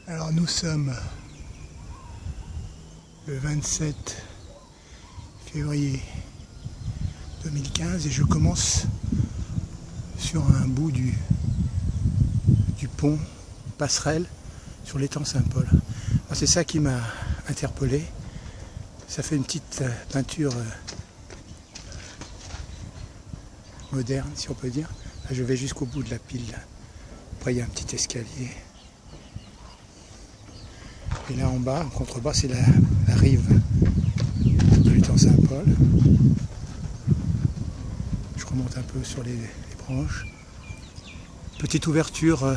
Alors nous sommes le 27 février 2015 et je commence sur un bout du pont, passerelle, sur l'étang Saint-Paul. C'est ça qui m'a interpellé. Ça fait une petite peinture moderne, si on peut dire. Là, je vais jusqu'au bout de la pile. Après, il y a un petit escalier. Et là en bas, en contrebas, c'est la rive de l'étang Saint-Paul. Je remonte un peu sur les branches. Petite ouverture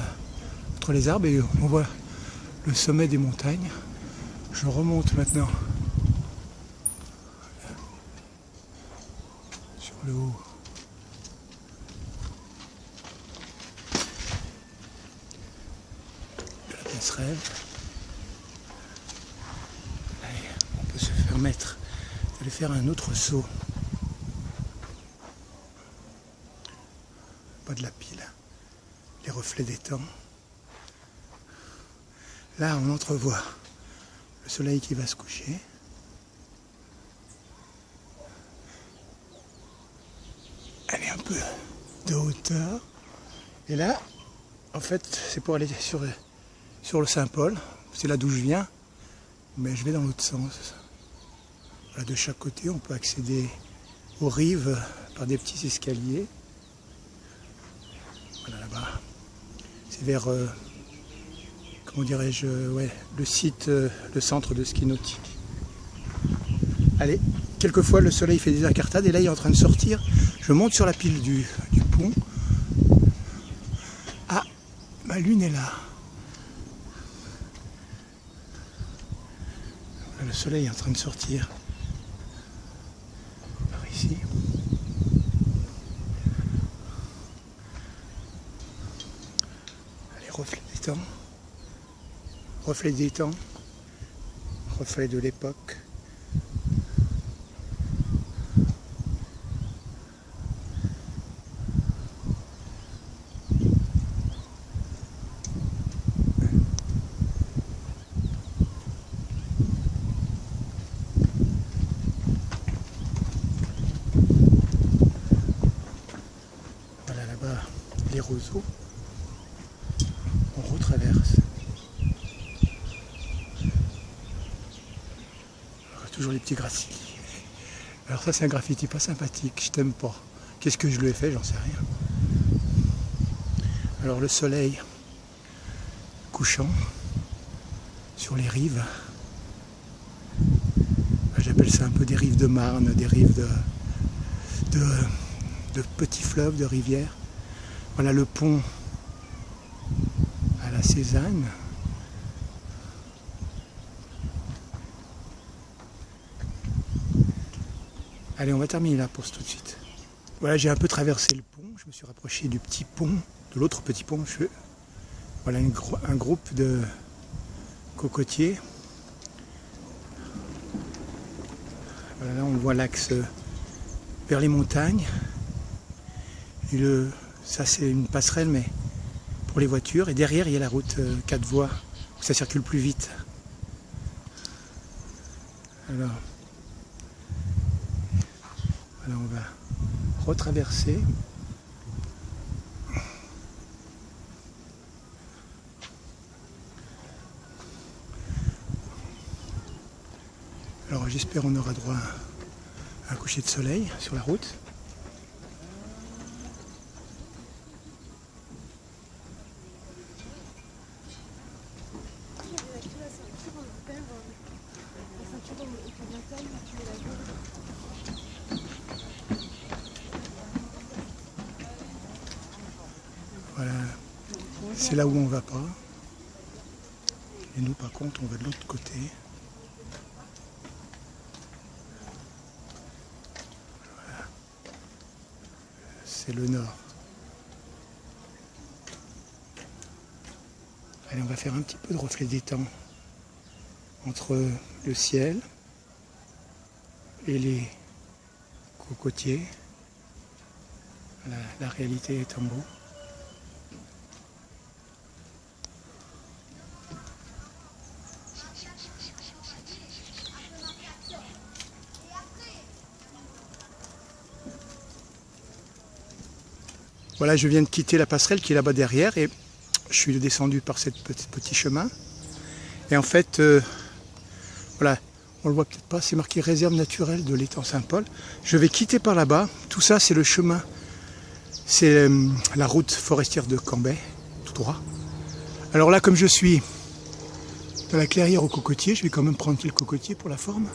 entre les arbres et on voit le sommet des montagnes. Je remonte maintenant sur le haut. De la passerelle. Allez, on peut se permettre d'aller faire un autre saut. Pas de la pile. Les reflets des temps. Là, on entrevoit le soleil qui va se coucher. Allez, un peu de hauteur. Et là, en fait, c'est pour aller sur le Saint-Paul. C'est là d'où je viens. Mais je vais dans l'autre sens. Voilà, de chaque côté, on peut accéder aux rives par des petits escaliers. Voilà, là-bas. C'est vers... comment dirais-je, le site, le centre de ski nautique. Allez, quelquefois le soleil fait des incartades et là il est en train de sortir. Je monte sur la pile du pont. Ah, ma lune est là. Voilà, le soleil est en train de sortir. Par ici. Allez, reflet des temps. Reflet des temps, reflet de l'époque. Voilà là-bas les roseaux. On retraverse. Toujours les petits graffitis. Alors ça c'est un graffiti pas sympathique, je t'aime pas. Qu'est-ce que je lui ai fait, j'en sais rien. Alors le soleil couchant sur les rives. J'appelle ça un peu des rives de Marne, des rives de petits fleuves, de rivières. Voilà le pont à la Cézanne. Allez, on va terminer là pour tout de suite. Voilà, j'ai un peu traversé le pont, je me suis rapproché du petit pont, de l'autre petit pont. Voilà un groupe de cocotiers. Voilà, là on voit l'axe vers les montagnes. Et ça c'est une passerelle mais pour les voitures. Et derrière il y a la route 4 voies où ça circule plus vite. Alors, voilà, on va retraverser. Alors j'espère qu'on aura droit à un coucher de soleil sur la route. Voilà, c'est là où on va pas. Et nous par contre on va de l'autre côté. Voilà. C'est le nord. Allez, on va faire un petit peu de reflet des temps entre le ciel et les cocotiers. Voilà, la réalité est en beau. Voilà, je viens de quitter la passerelle qui est là-bas derrière et je suis descendu par ce petit chemin. Et en fait, voilà, on le voit peut-être pas, c'est marqué réserve naturelle de l'étang Saint-Paul. Je vais quitter par là-bas. Tout ça, c'est le chemin. C'est la route forestière de Cambrai, tout droit. Alors là, comme je suis dans la clairière au cocotier, je vais quand même prendre le cocotier pour la forme.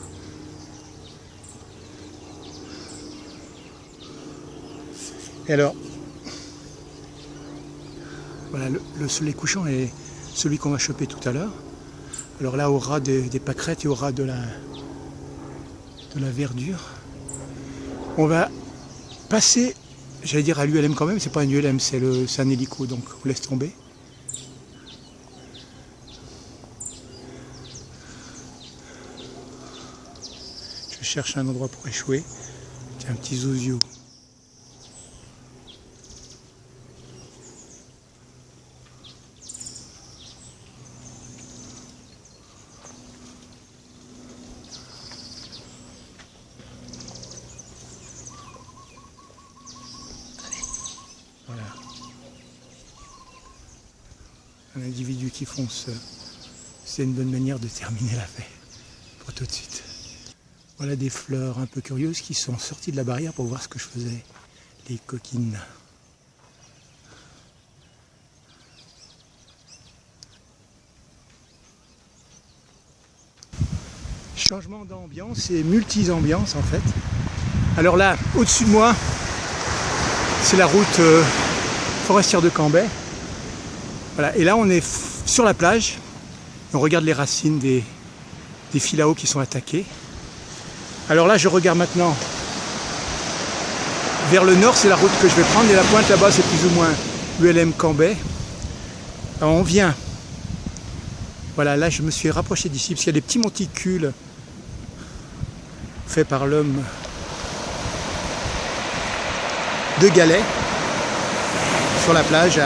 Et alors, voilà, le soleil couchant est celui qu'on va choper tout à l'heure. Alors là, au ras des pâquerettes et au ras de la verdure, on va passer, j'allais dire à l'ULM quand même, c'est pas un ULM, c'est un hélico, donc on laisse tomber. Je cherche un endroit pour échouer. C'est un petit zozio. Voilà. Un individu qui fonce, c'est une bonne manière de terminer la paix. Pour tout de suite. Voilà des fleurs un peu curieuses qui sont sorties de la barrière pour voir ce que je faisais. Les coquines. Changement d'ambiance et multi-ambiance en fait. Alors là, au-dessus de moi, c'est la route forestière de Cambrai. Voilà. Et là, on est sur la plage. On regarde les racines des philao qui sont attaqués. Alors là, je regarde maintenant vers le nord, c'est la route que je vais prendre. Et la pointe là-bas, c'est plus ou moins ULM Cambrai. Alors on vient. Voilà, là, je me suis rapproché d'ici parce qu'il y a des petits monticules faits par l'homme de galets sur la plage,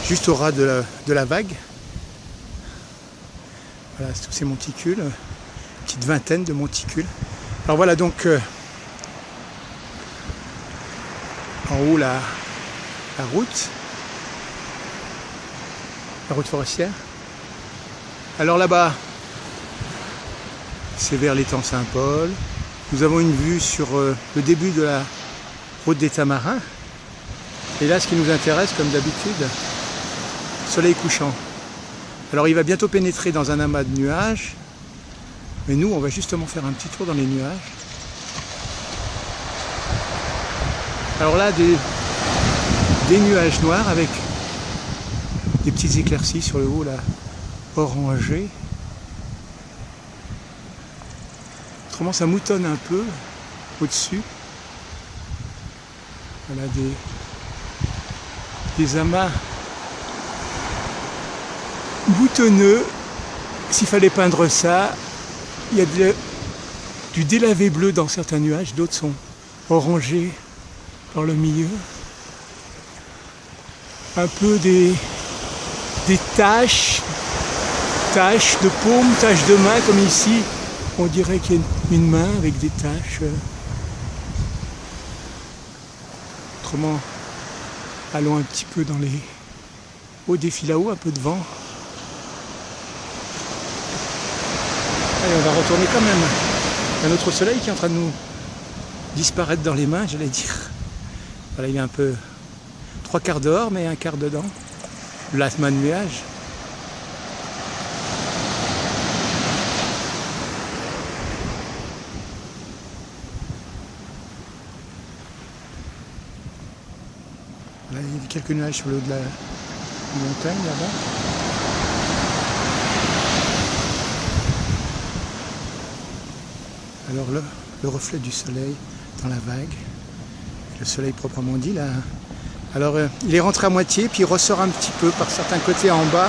juste au ras de la vague. Voilà, tous ces monticules, une petite vingtaine de monticules. Alors voilà donc en haut la route forestière. Alors là-bas, c'est vers l'étang Saint-Paul. Nous avons une vue sur le début de la route des Tamarins. Et là, ce qui nous intéresse, comme d'habitude, soleil couchant. Alors il va bientôt pénétrer dans un amas de nuages, mais nous on va justement faire un petit tour dans les nuages. Alors là des nuages noirs avec des petites éclaircies sur le haut là, orangé. Autrement ça moutonne un peu au-dessus. Voilà des amas boutonneux. S'il fallait peindre ça, il y a du délavé bleu dans certains nuages, d'autres sont orangés par le milieu. Un peu des taches de paume, taches de main, comme ici, on dirait qu'il y a une main avec des taches. Autrement, allons un petit peu dans les hauts des philao, un peu de vent. Allez, on va retourner quand même. Il y a un autre soleil qui est en train de nous disparaître dans les mains, j'allais dire. Voilà, il est un peu 3/4 dehors, mais 1/4 dedans. L'asthme de nuage. Là, il y a quelques nuages sur le haut de la montagne là-bas. Alors le reflet du soleil dans la vague, le soleil proprement dit là. Alors il est rentré à moitié, puis il ressort un petit peu par certains côtés en bas.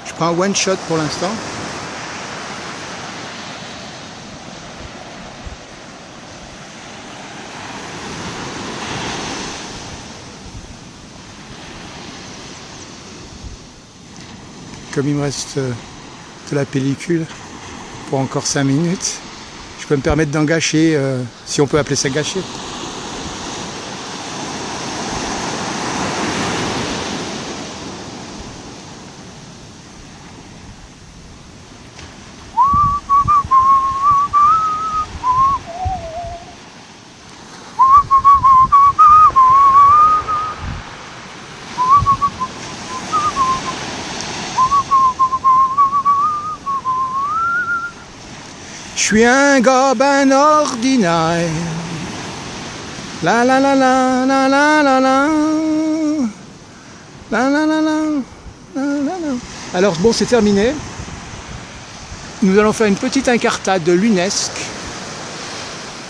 Je prends un one shot pour l'instant. comme il me reste de la pellicule pour encore 5 minutes, je peux me permettre d'en gâcher, si on peut appeler ça gâcher. Je suis un gars ben ordinaire. La la la la la la la la. La la la la la la. Alors bon, c'est terminé. Nous allons faire une petite incartade de lunesque.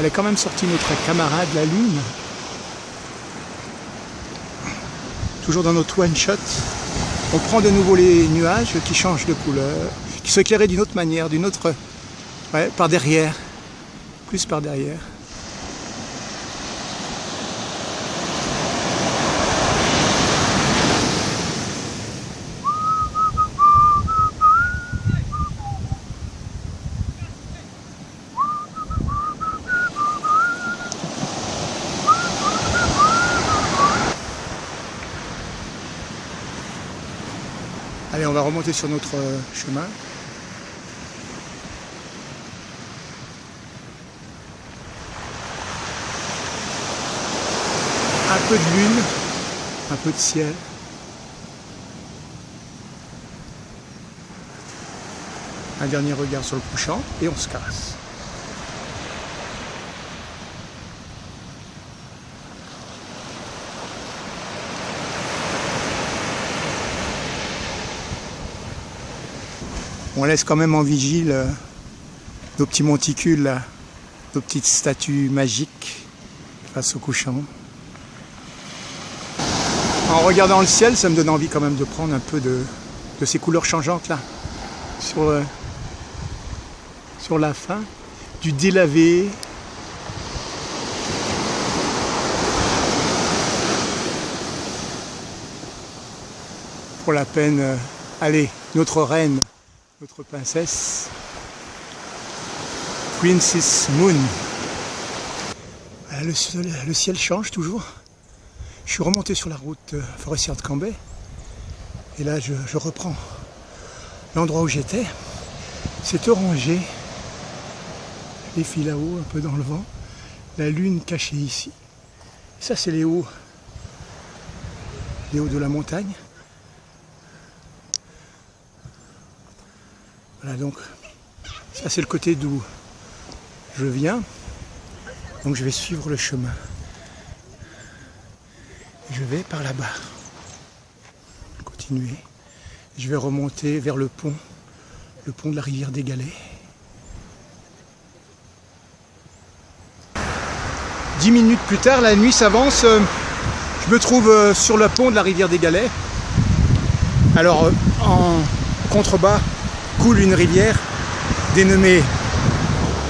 Elle est quand même sortie notre camarade la Lune. Toujours dans notre one shot. On prend de nouveau les nuages qui changent de couleur, qui sont éclairés d'une autre manière, d'une autre... Ouais, par derrière, plus par derrière. Allez, on va remonter sur notre chemin. Un peu de lune, un peu de ciel. Un dernier regard sur le couchant et on se casse. On laisse quand même en vigile nos petits monticules, là, nos petites statues magiques face au couchant. En regardant le ciel, ça me donne envie quand même de prendre un peu de ces couleurs changeantes là, sur la fin, du délavé. Pour la peine, allez, notre reine, notre princesse, Princess Moon. Voilà, le ciel change toujours. Je suis remonté sur la route forestière de Cambrai et là je reprends l'endroit où j'étais. C'est orangé, les filles là-haut, un peu dans le vent, la lune cachée ici. Ça c'est les hauts de la montagne. Voilà, donc ça c'est le côté d'où je viens, donc je vais suivre le chemin. Je vais par là-bas, continuer. Je vais remonter vers le pont de la rivière des Galets. 10 minutes plus tard, la nuit s'avance, je me trouve sur le pont de la rivière des Galets. Alors, en contrebas coule une rivière dénommée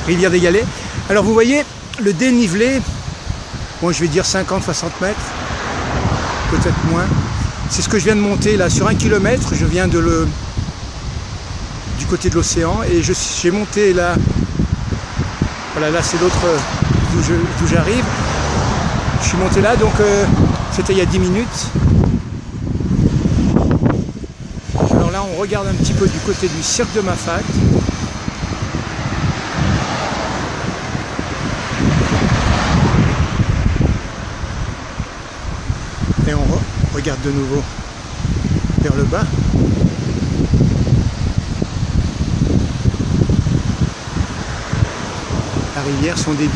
rivière des Galets. Alors vous voyez, le dénivelé, bon je vais dire 50-60 mètres, peut-être moins. C'est ce que je viens de monter là sur 1 kilomètre. Je viens du côté de l'océan et j'ai monté là. Voilà, là c'est l'autre d'où j'arrive. Je suis monté là, donc c'était il y a 10 minutes. Alors là on regarde un petit peu du côté du cirque de Mafate. Et on regarde de nouveau vers le bas. La rivière, son débit.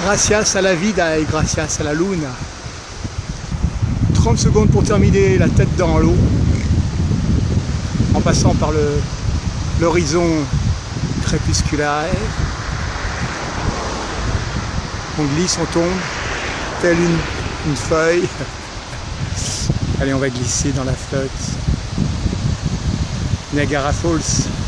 Gracias a la vida et gracias a la luna. 30 secondes pour terminer la tête dans l'eau, en passant par l'horizon crépusculaire. On glisse, on tombe, telle une feuille. Allez, on va glisser dans la flotte. Niagara Falls.